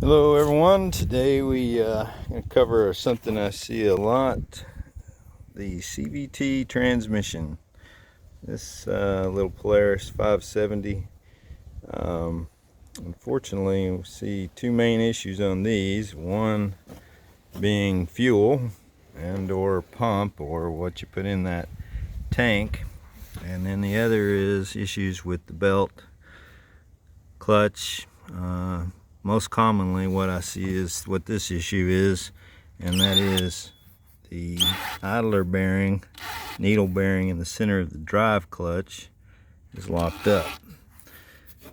Hello everyone, today we going to cover something I see a lot, the C.V.T transmission. This little Polaris 570. Unfortunately, we see two main issues on these. One being fuel and or pump, or what you put in that tank. And then the other is issues with the belt, clutch. Most commonly what I see is what this issue is, and that is the idler bearing, needle bearing in the center of the drive clutch is locked up.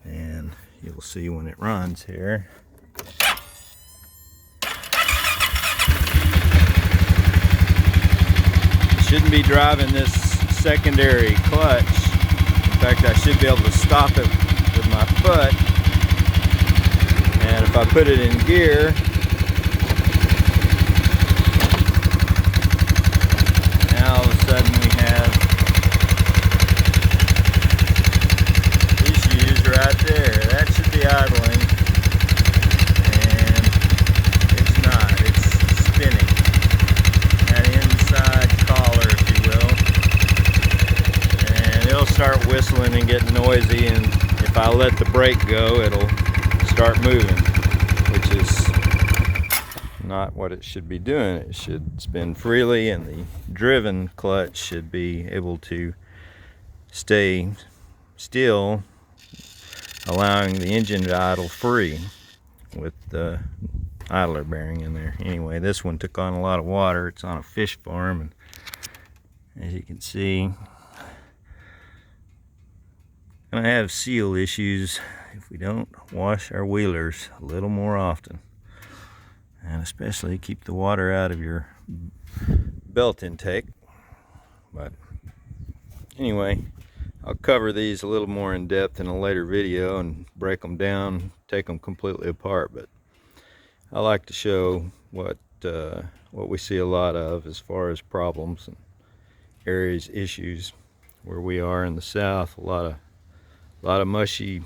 And you'll see when it runs here. I shouldn't be driving this secondary clutch. In fact, I should be able to stop it with my foot. And if I put it in gear, now all of a sudden we have issues right there. That should be idling, and it's not. It's spinning. That inside collar, if you will. And it'll start whistling and get noisy, and if I let the brake go, it'll start moving, which is not what it should be doing. It should spin freely, and the driven clutch should be able to stay still, allowing the engine to idle free with the idler bearing in there. Anyway, this one took on a lot of water. It's on a fish farm, and as you can see, gonna have seal issues if we don't wash our wheelers a little more often, and especially keep the water out of your belt intake. But anyway, I'll cover these a little more in depth in a later video and break them down, take them completely apart. But I like to show what we see a lot of as far as problems and areas, issues where we are in the south. A lot of mushy,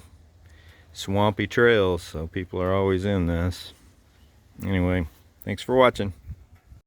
swampy trails, so people are always in this. Anyway, thanks for watching.